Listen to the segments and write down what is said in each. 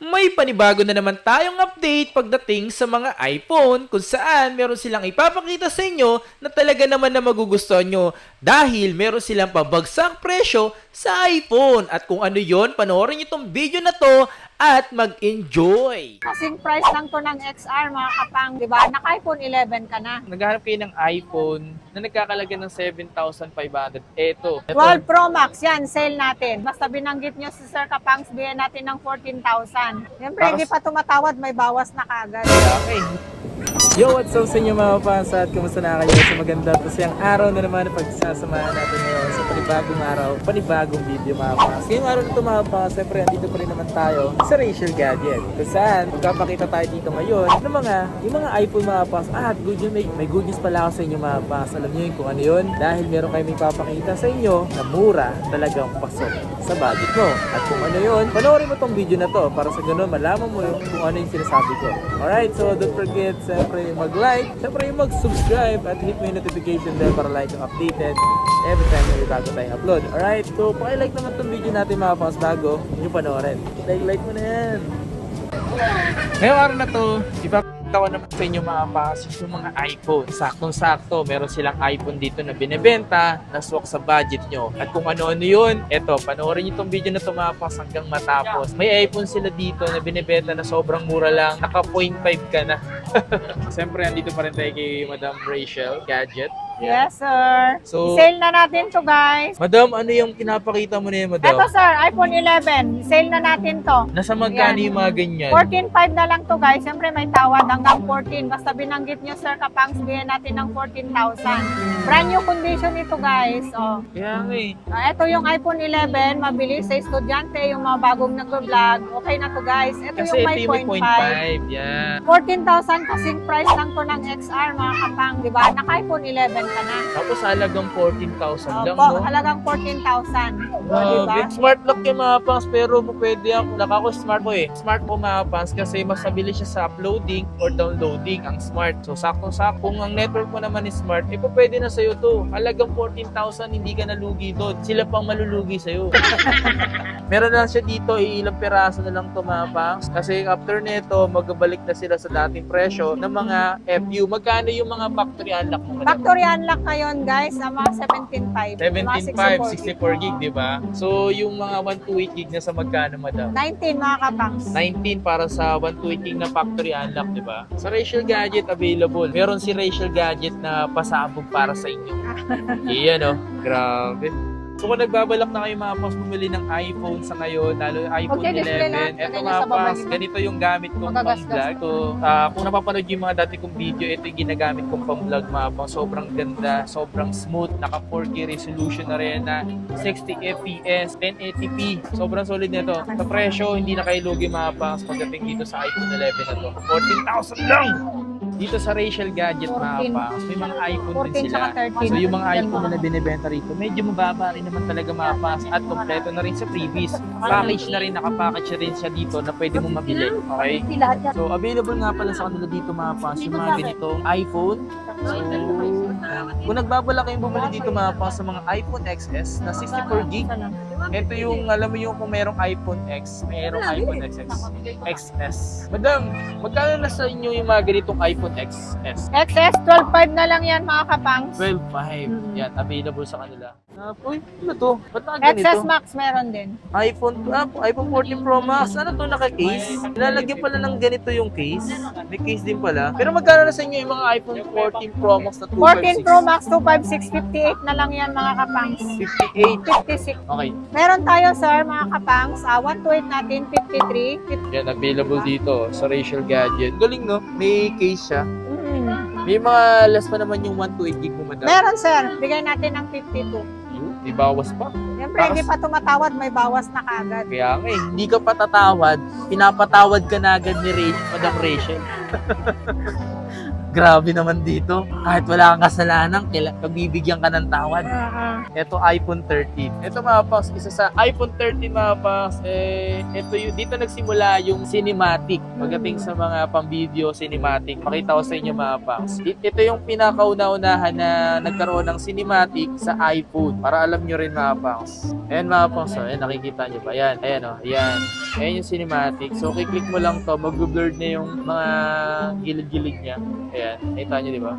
May panibago na naman tayong update pagdating sa mga iPhone kung saan meron silang ipapakita sa inyo na talaga naman na magugustuhan nyo dahil meron silang pabagsak presyo sa iPhone. At kung ano yon, panoorin nyo itong video na to at mag-enjoy. Kasing price lang to ng XR mga kapang, di ba? Naka-iPhone 11 ka na. Naghahanap kayo ng iPhone na nagkakalaga ng 7,500. Ito. 12 Pro Max, yan, sale natin. Basta binanggit nyo si Sir Kapangs, bigyan natin ng 14,000. Siyempre, hindi pa tumatawad, may bawas na kagad. Okay. Yo, what's up sa inyo mga fans at kumusta na kayo sa maganda at masayang araw na naman na pagsasamahan natin ngayon sa panibagong araw, panibagong video mga fans. Ngayong araw na ito mga fans, siyempre andito pa rin naman tayo sa Rachel Gadget kung saan magpapakita tayo dito ngayon ng yung mga iPhone mga fans. At may good news pala ako sa inyo mga fans. Alam nyo yun kung ano yun? Dahil meron kayo may papakita sa inyo na mura talagang pasok sa budget mo. At kung ano yun, panoorin mo tong video na to para sa ganun malaman mo yung kung ano yung sinasabi ko. Alright, so don't forget siyempre mag-like, siyempre mag-subscribe at hit mo yung notification bell para like yung updated every time na may bago tayong upload. Alright, so pakilike naman itong video natin mga fans bago nyo panoorin. Like mo na yan. Ngayong araw na to, ipapakita ko naman sa inyo mga fans yung mga iPhone. Saktong-sakto, meron silang iPhone dito na binibenta, na swak sa budget nyo. At kung ano-ano yun, eto, panoorin nyo itong video na to mga fans hanggang matapos. May iPhone sila dito na binibenta na sobrang mura lang, naka 0.5 ka na. Siyempre, andito pa rin tayo kay Madam Rachel Gadget. Yes, sir. So, Sale na natin to, guys. Madam, ano yung pinapakita mo na yun, Madam? Ito, sir, iPhone 11. Sale na natin to. Nasa magkano Yan. yung mga ganyan? 14.5 na lang to, guys. Siyempre, may tawad hanggang 14. Basta binanggit nyo, Sir Kapangs, bigyan natin ng 14,000. Brand new condition ito, guys. Oh. Kaya nga eh. Ito yung iPhone 11, mabilis sa estudyante, yung mga bagong nag-vlog. Okay na to, guys. Ito Kasi yung ito may yung may 0.5. 0.5. Yan. 14,000 kasing price lang to ng XR, mga kapang. Diba? Naka-iPhone 11 ka na. Tapos halagang 14,000 lang, Opo, no? halagang 14,000. Diba? Smart lock yung mga pants, pero pwede ako. Ako smart po eh. Smart po mga pants kasi mas mabilis siya sa uploading or downloading ang smart. So, sakto-sakto. Kung ang network mo naman is smart, pwede na sa'yo to. Halagang 14,000, hindi ka nalugi doon. Sila pang malulugi sa'yo. Meron na lang siya dito, ilang peraso na lang to mga pants. Kasi after nito, magbabalik na sila sa dating presyo ng mga FU. Magkano yung mga factory unlock mo? Factory unlock ngayon, guys, sa mga 17.5. 17.5, 64 gig, di ba? So, yung mga 128 gig na sa magkano, madam? 19, mga kapangs. 19 para sa 128 gig na factory unlock, di ba? Sa Rachel Gadget available. Meron si Rachel Gadget na pasabog para sa inyo. Iyan, oh. Grabe. So kung nagbabalak na kayo mga pang bumili ng iPhone sa ngayon, lalo yung iPhone Okay, display 11, lang. eto Lagay mga sa baba pang, nito. ganito yung gamit kong Magagasgas pang-vlog. So, kung napapanood yung mga dati kong video, ito yung ginagamit kong pang-vlog mga pang. Sobrang ganda, sobrang smooth, naka 4K resolution na rin na 60 FPS, 1080p. Sobrang solid nito. Sa presyo, hindi na kayo lugi mga pangs pagdating dito sa iPhone 11 na to. 14,000 lang! Dito sa Rachel Gadget mga 14. pangs, may mga iPhone din 14 sila. tsaka 13. So yung mga iPhone na binibenta rito, medyo mababa rin naman talaga mga pangs at kompleto na rin sa freebies. Package na rin, nakapackage na rin siya dito na pwede mong mabili. Okay? So available nga pala sa kanila dito mga pangs, yung mga ganitong iPhone. So kung nagbabalak kayong bumili dito mga pangs sa mga iPhone XS na 64 gig, ito yung, alam mo yung kung merong iPhone X, merong iPhone XS. Madam, magkano na sa inyo yung mga ganitong iPhone XS? XS 12.5 na lang yan, mga kapangs. 12.5. Yan, available sa kanila. Uy, ano to? Ba't naka XS ganito? Max meron din. iPhone 14 Pro Max. Ano to, naka-case? Nilalagyan pala ng ganito yung case. May case din pala. Pero magkano na sa inyo yung mga iPhone 14 Pro Max na 14 256? Pro Max 256, 58 na lang yan, mga kapangs. 58. 56. Okay. Meron tayo, sir, mga kapangs. 128 natin, 53. Yan, available dito sa Rachel Gadget. Galing, no? May case siya. Mm. May mga less pa naman yung 128 gig mo, madam. Meron, sir. Bigay natin ng 52. Di bawas pa. Siyempre, hindi pa tumatawad, may bawas na kagad. Kaya nga hindi ka patatawad, pinapatawad ka na agad ni Madam Rachel. Grabe naman dito. Kahit wala kang kasalanan, pagbibigyan ka ng tawad. Ito iPhone 13. Ito mga Pangs, isa sa iPhone 13 mga Pangs, ito yung, dito nagsimula yung cinematic. Pagdating sa mga pang-video cinematic, pakita ko sa inyo mga Pangs. Ito yung pinakauna-unahan na nagkaroon ng cinematic sa iPhone. Para alam nyo rin mga Pangs. Ayan mga Pangs, ayan, nakikita nyo ba? Ayan, ayan o, ayan. Ayan yung cinematic. So, kiklik mo lang to, mag-blur na yung mga gilid-gilid niya. Ayan, nakita nyo di ba?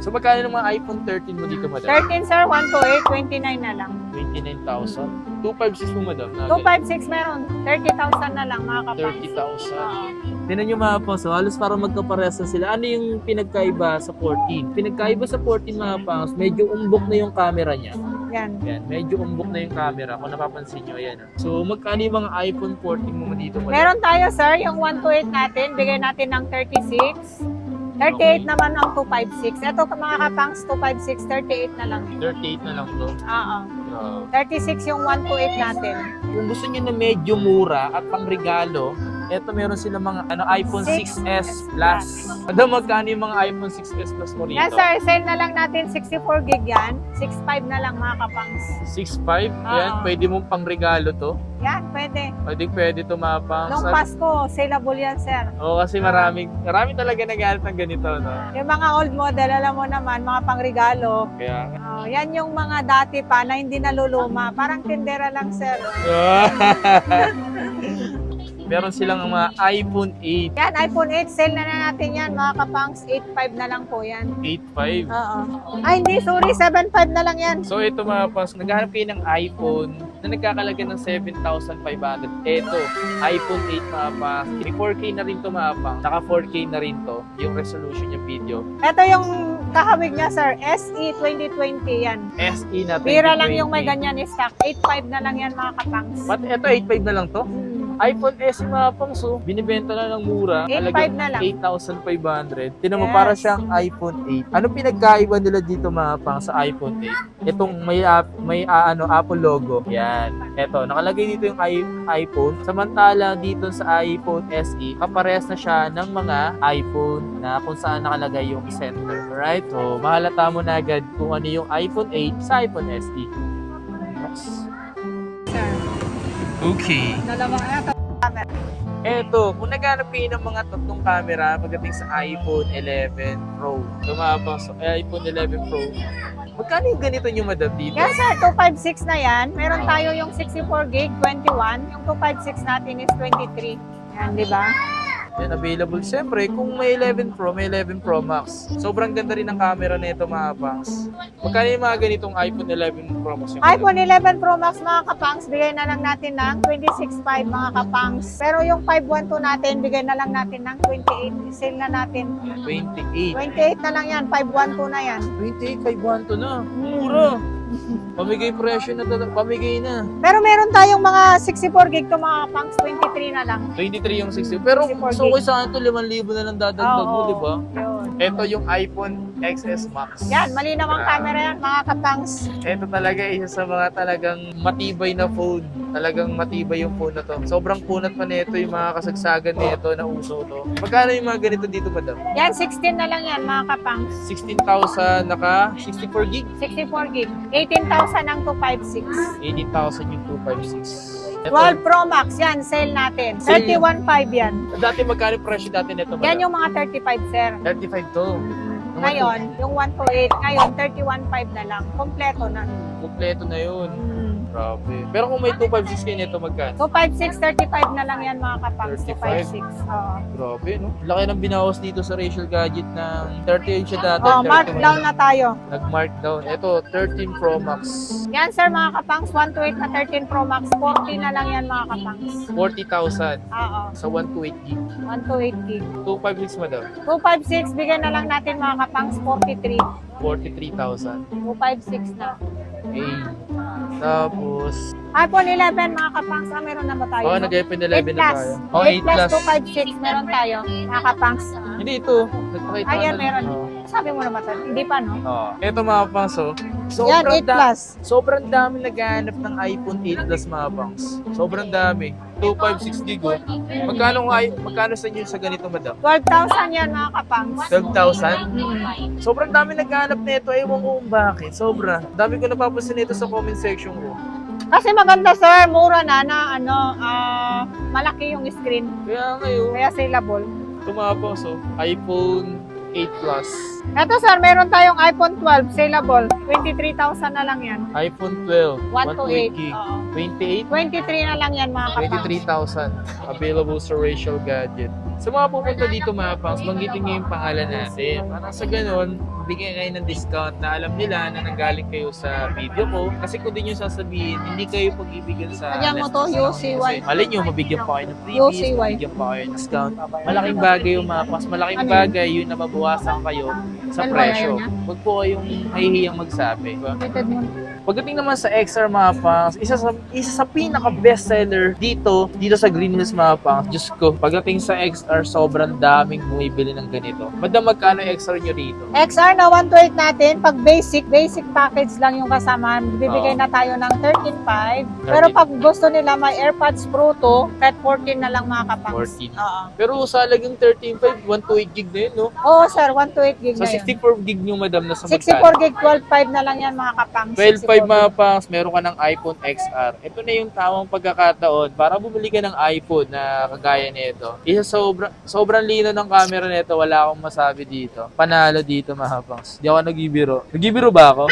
So, magkano ng mga iPhone 13 mo dito, madam? 13 sir, 128, 29 na lang. 29,000. 256 mo, madam? 256 meron, 30,000 na lang mga kapangs. 30,000. Tinan nyo mga Pangs, halos parang magkapares na sila. Ano yung pinagkaiba sa 14? Pinagkaiba sa 14 mga Pangs, medyo umbok na yung camera niya. Yan. Yan, medyo umbok na yung camera. Kung napapansin nyo, ayan. So, magkano yung mga iPhone 14 mo dito, madam? Meron tayo sir, yung 128 natin, bigay natin ng 36. 38 naman ang 256. Ito mga kapangs, 256, 38 na lang. 38 na lang to. Oo. 36 yung 128 natin. Kung gusto niyo na medyo mura at pangregalo, eto meron sila mga iPhone 6s Plus. Ano magkano yung mga iPhone 6s Plus mo rito? Yan sir, sale na lang natin 64 gig yan. 65 na lang mga kapangs. 6.5? Yan, pwede mong pangregalo to. Yan, pwede. Pwede to mga Pangs. Nung Pasko, saleable yan sir. Oo, kasi marami talaga naghanap ng ganito, no? Yung mga old model, alam mo naman, mga pangregalo. Kaya, Yan yung mga dati pa na hindi naluluma. Parang tindera lang sir. meron silang mga iPhone 8, Yan, iPhone 8, sale na natin yan mga kapangs. 8.5 na lang po yan. 8.5. Oo. Ay, hindi, sorry, 7.5 na lang yan. So ito mga Pangs, naghahanap kayo ng iPhone na nagkakalaga ng 7,500. Ito, iPhone 8 mga Pangs. 4K na rin to mga Pangs. Naka 4K na rin to, yung resolution yung video. Ito yung kahawig niya, sir. SE 2020 yan. SE na 2020. Bira lang yung may ganyan stock. 8.5 na lang yan mga kapangs. But ito, 8.5 na lang to? iPhone SE mga Pangs, oh, binibenta na ng mura. 8.5 na lang. 8,500. Tinan mo, Yes. para siyang iPhone 8. Ano pinagkaiba nila dito mga Pangs sa iPhone 8? Itong may Apple logo. Yan. Ito, nakalagay dito yung iPhone. Samantala dito sa iPhone SE, kaparehas na siya ng mga iPhone na kung saan nakalagay yung center. Alright? So, mahalata mo na agad kung ano yung iPhone 8 sa iPhone SE. Sir, Okay. dalawang camera. Eto, kung naghanap kayo ng mga tatlong camera pagdating sa iPhone 11 Pro, lumabas sa iPhone 11 Pro, magkano yung ganito nyo, madam, dito? Yan sir, 256 na yan. Meron tayo yung 64 gig, 21. Yung 256 natin is 23. Yan, di ba? Yan, available. Siyempre, kung may 11 Pro, may 11 Pro Max. Sobrang ganda rin ng camera nito mga Pangs. Magkano yung mga ganitong iPhone 11 Pro Max? iPhone 11 Pro Max mga kapangs, bigay na lang natin ng 26.5 mga kapangs. Pero yung 512 natin, bigay na lang natin ng 28. Sale na natin. 28. 28 na lang yan, 512 na yan. 28, 512 na. Mura. Pamigay presyo na talaga. Pamigay na. Pero meron tayong mga 64 gig to mga kapangs, 23 na lang. 23 yung 60. Pero 64 so okay sa akin to, 5,000 na lang dadagdag mo, Oo, di ba? yun. Ito yung iPhone XS Max. Yan, malinaw ang camera yan mga kapangs. Ito talaga isa sa mga talagang matibay na phone. Talagang matibay yung phone na to. Sobrang kunat pa nito yung mga kasagsagan nito na uso to. Magkano yung mga ganito dito, madam? Yan, 16 na lang yan mga kapangs. 16,000 naka 64 gig. 64 gig. 18,000 ang 256. 18,000 yung 256. Ito, 12 Pro Max, yan, sale natin. Sale. 31.5 yan. dati magkano yung presyo dati nito, madam? Yan yung mga 35, sir. 35 to. Ngayon, yung 128, ngayon 31.5 na lang. Kompleto na. Kompleto na yun. Grabe. Pero kung may 256 kayo nito, magkano? 256, 35 na lang yan mga kapangs. 35? 256. Oo. Grabe, no? Laki ng binawas dito sa Racial Gadget ng 38 siya dati. Oh, 31 markdown na tayo. Nag-markdown. Ito, 13 Pro Max. Yan sir mga kapangs, 128 na 13 Pro Max. 40 na lang yan mga kapangs. 40,000 Oo. sa 128 gig. 128 gig. 256 madam. 256, bigyan na lang natin mga kapangs, 43. 43,000. 256 na. Okay. Tapos, iPhone 11 mga kapangs, meron na ba tayo? oh, nag-iPhone 11 na tayo. 8 Oh, 8 plus. 256, meron tayo. Mga kapangs. Hindi ito. Nagpakita Ayan, na- meron. Oh. Sabi mo naman, sir. Hindi pa, no? Oh. Ito mga pangso, Yan, 8 Plus. Sobrang dami naghahanap ng iPhone 8 Plus mga pangs. Sobrang dami. 256 gig oh. Magkano sa inyo sa ganito, madam? 12,000 yan mga kapangs. 12,000? Sobrang dami naghahanap nito. Ewan ko kung bakit. Sobra. Dami ko napapansin nito sa comment section ko. Kasi maganda sir, mura na malaki yung screen. Kaya ngayon, Kaya saleable. tumapos oh. iPhone 8 Plus. Eto sir, meron tayong iPhone 12 saleable. 23,000 na lang yan. iPhone 12. 128. gig. Oo. 28? 23 na lang yan mga kapangs. 23,000 available sa Racial Gadget. Sa mga pupunta dito mga pangs, banggitin niyo yung pangalan natin. Para sa ganun, bigyan kayo ng discount na alam nila na nanggaling kayo sa video ko. Kasi kung di nyo sasabihin, hindi kayo pag-ibigyan sa Kanya mo to, UCY. Malay nyo, mabigyan pa kayo ng freebies, UCY. mabigyan pa kayo ng discount. Malaking bagay yung mga pangs, malaking bagay yun na mabawasan kayo sa Ano ba presyo. yun, Huwag po kayong mahihiyang magsabi. Diba? Rated mo. Pagdating naman sa XR mga pangs, isa sa pinaka bestseller dito sa Green Hills mga pangs. Diyos ko, pagdating sa XR, sobrang daming bumibili ng ganito. Madam, magkano XR nyo rito? XR na 128 natin, pag basic package lang yung kasama, bibigay Oo. na tayo ng 13,500. Pero pag gusto nila may AirPods Pro to, kahit 14 na lang mga kapangs. 14. Oo. Pero sa lagang 13.5, 128 gig na yun, no? Oo sir, 128 gig Sa na yun. 64 gig nyo, madam, nasa 64 gig, 12.5 na lang yan mga kapangs. 12.5 64 mga pangs, meron ka ng iPhone XR. Ito na yung tamang pagkakataon para bumili ka ng iPhone na kagaya nito. Sobrang lino ng camera nito, wala akong masabi dito. Panalo dito mga pangs. Di ako nagbibiro. Nagbibiro ba ako?